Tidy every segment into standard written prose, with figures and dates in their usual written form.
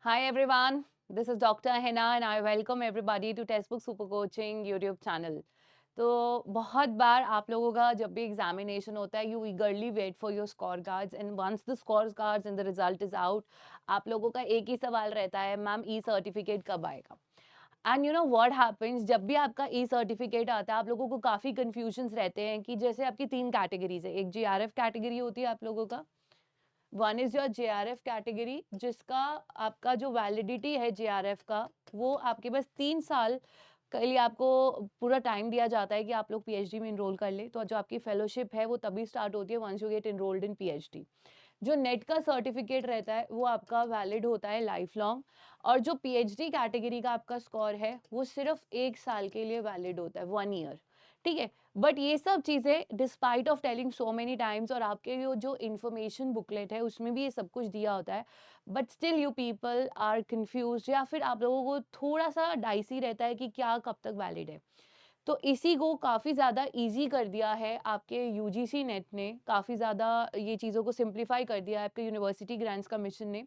Hi everyone, this is Dr. Hena and I welcome everybody to Textbook Super Coaching YouTube channel. तो बहुत बार आप लोगों का जब भी एग्जामिनेशन होता है you eagerly wait for your score cards and once the score cards and the result is out आप लोगों का एक ही सवाल रहता है मैम ई सर्टिफिकेट कब आएगा। And you know what happens जब भी आपका ई सर्टिफिकेट आता है आप लोगों को काफ़ी कन्फ्यूजन्स रहते हैं कि जैसे आपकी 3 कैटेगरीज है। एक जीआरएफ कैटेगरी होती है आप लोगों का, one is your JRF category जिसका आपका जो वैलिडिटी है जेआरएफ का वो आपके पास 3 साल के लिए आपको पूरा टाइम दिया जाता है कि आप लोग पीएचडी में इनरोल कर ले। तो जो आपकी फेलोशिप है वो तभी स्टार्ट होती है once you get enrolled in PhD. जो नेट का सर्टिफिकेट रहता है वो आपका वैलिड होता है लाइफ लॉन्ग, और जो पीएचडी कैटेगरी का आपका स्कोर है वो सिर्फ 1 साल के लिए वैलिड होता है, 1 ईयर। ठीक है, बट ये सब चीज़ें despite of telling so many times और आपके जो इन्फॉर्मेशन बुकलेट है उसमें भी ये सब कुछ दिया होता है, but still you people are confuse या फिर आप लोगों को थोड़ा सा डाइसी रहता है कि क्या कब तक वैलिड है। तो इसी को काफ़ी ज़्यादा ईज़ी कर दिया है आपके यूजीसी नेट ने, काफ़ी ज़्यादा ये चीज़ों को सिंप्लीफाई कर दिया है आपके यूनिवर्सिटी ग्रांट्स कमीशन ने।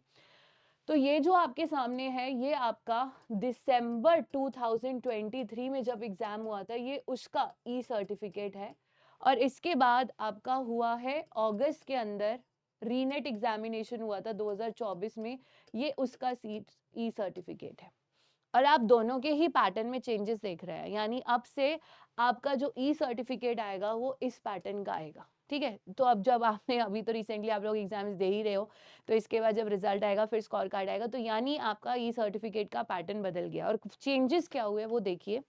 तो ये जो आपके सामने है ये आपका दिसंबर 2023 में जब एग्ज़ाम हुआ था ये उसका ई सर्टिफिकेट है, और इसके बाद आपका हुआ है अगस्त के अंदर रीनेट एग्जामिनेशन हुआ था 2024 में, ये उसका सीट ई सर्टिफिकेट है। और आप दोनों के ही पैटर्न में चेंजेस देख रहे हैं, यानी अब से आपका जो ई सर्टिफिकेट आएगा वो इस पैटर्न का आएगा। ठीक है, तो अब जब आपने अभी तो रिसेंटली आप लोग एग्जाम्स दे ही रहे हो, तो इसके बाद जब रिजल्ट आएगा फिर स्कोर कार्ड आएगा, तो यानी आपका ई सर्टिफिकेट का पैटर्न बदल गया। और चेंजेस क्या हुए वो देखिए।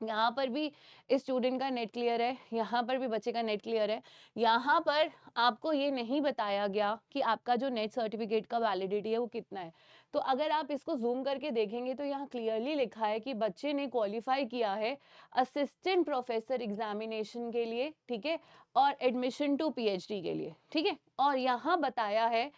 यहाँ पर भी इस स्टूडेंट का नेट क्लियर है, यहाँ पर भी बच्चे का नेट क्लियर है। यहाँ पर आपको ये नहीं बताया गया कि आपका जो नेट सर्टिफिकेट का वैलिडिटी है वो कितना है। तो अगर आप इसको जूम करके देखेंगे तो यहाँ क्लियरली लिखा है कि बच्चे ने क्वालिफाई किया है असिस्टेंट प्रोफेसर एग्जामिनेशन के लिए, ठीक है, और एडमिशन टू पीएचडी के लिए। ठीक है, और यहाँ बताया है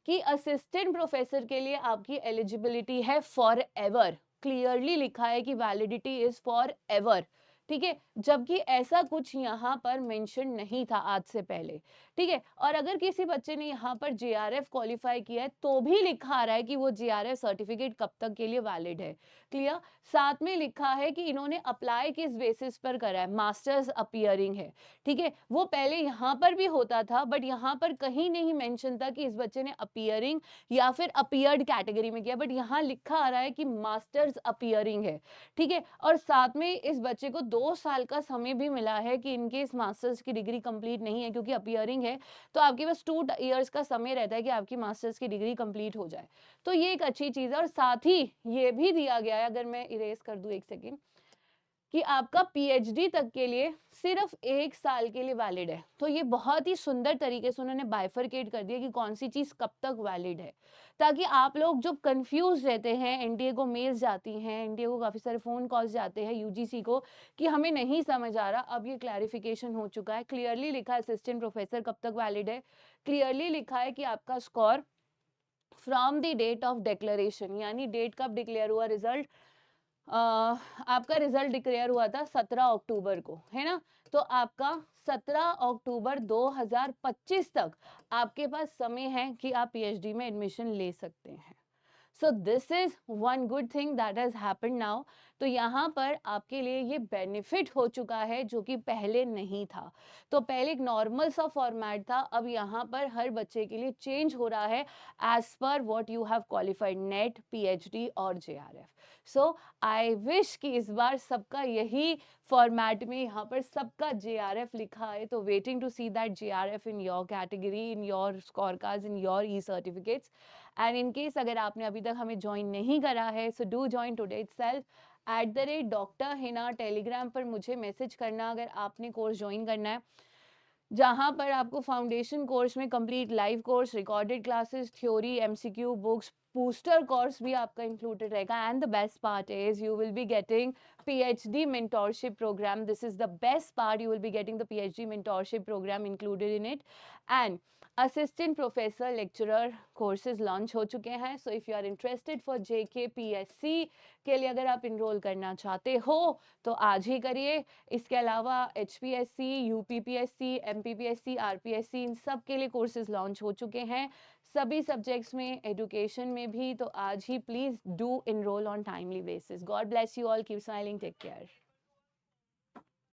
कि असिस्टेंट प्रोफेसर के लिए आपकी एलिजिबिलिटी है फॉर एवर, क्लियरली लिखा है कि वैलिडिटी इज फॉर एवर। ठीक है, जबकि ऐसा कुछ यहाँ पर मेंशन नहीं था आज से पहले। ठीक है, और अगर किसी बच्चे ने यहाँ पर जेआरएफ क्वालिफाई किया है तो भी लिखा आ रहा है कि वो जेआरएफ सर्टिफिकेट कब तक के लिए वैलिड है। क्लियर, साथ में लिखा है कि इन्होंने अप्लाई किस बेसिस पर करा है, मास्टर्स अपीयरिंग है। ठीक है, वो पहले यहाँ पर भी होता था बट यहाँ पर कहीं नहीं मेंशन था कि इस बच्चे ने अपीयरिंग या फिर अपीयर्ड कैटेगरी में किया, बट यहाँ लिखा आ रहा है कि मास्टर्स अपीयरिंग है। ठीक है, और साथ में इस बच्चे को 2 साल का समय भी मिला है कि इनके इस मास्टर्स की डिग्री कंप्लीट नहीं है क्योंकि अपीयरिंग है, तो आपके पास 2 इयर्स का समय रहता है कि आपकी मास्टर्स की डिग्री कंप्लीट हो जाए। तो ये एक अच्छी चीज़ है, और साथ ही ये भी दिया गया है, अगर मैं इरेज कर दूं एक सेकेंड, कि आपका पीएचडी तक के लिए सिर्फ 1 साल के लिए वैलिड है। तो ये बहुत ही सुंदर तरीके से उन्होंने बाइफरकेट कर दिया कि कौन सी चीज़ कब तक वैलिड है, ताकि आप लोग जो कंफ्यूज रहते हैं, एनटीए को मेल्स जाती हैं, एनटीए को काफ़ी सारे फ़ोन कॉल्स जाते हैं यूजीसी को कि हमें नहीं समझ आ रहा, अब ये क्लैरिफिकेशन हो चुका है। क्लियरली लिखा है असिस्टेंट प्रोफेसर कब तक वैलिड है, क्लियरली लिखा है कि आपका score from the date of declaration, यानी डेट कब डिक्लेयर हुआ रिजल्ट, आपका रिजल्ट डिक्लेयर हुआ था 17 अक्टूबर को, है ना। तो आपका 17 अक्टूबर 2025 तक आपके पास समय है कि आप पीएचडी में एडमिशन ले सकते हैं। So this is one good thing that has happened now. तो यहाँ पर आपके लिए ये बेनिफिट हो चुका है जो कि पहले नहीं था। तो पहले एक नॉर्मल सा फॉर्मेट था, अब यहाँ पर हर बच्चे के लिए चेंज हो रहा है as per what you have qualified, NET, PhD और जेआरएफ। सो आई विश कि इस बार सबका यही फॉर्मेट में यहाँ पर सबका जेआरएफ लिखा है। तो waiting to see that JRF in your category, in your score cards, in your e certificates. And in case अगर आपने अभी तक हमें ज्वाइन नहीं करा है, so do join today itself @Dr. Hina Telegram पर मुझे मैसेज करना अगर आपने कोर्स ज्वाइन करना है, जहाँ पर आपको फाउंडेशन कोर्स में complete live course, recorded classes, theory, MCQ books, booster course भी आपका इंक्लूडेड रहेगा। And the best part is you will be getting PhD mentorship program. This is the best part, you will be getting the PhD mentorship program included in it. And assistant professor lecturer courses launch हो चुके हैं। So if you are interested for JK PSC के लिए अगर आप enrol करना चाहते हो तो आज ही करिए। इसके अलावा एचपीएससी, यूपीपीएससी, एमपीपीएससी, आरपीएससी, इन सब के लिए कोर्सेज लॉन्च हो चुके हैं, सभी सब्जेक्ट्स में, एजुकेशन में भी। तो आज ही please do enrol on timely basis. God bless you all, keep smiling, take care.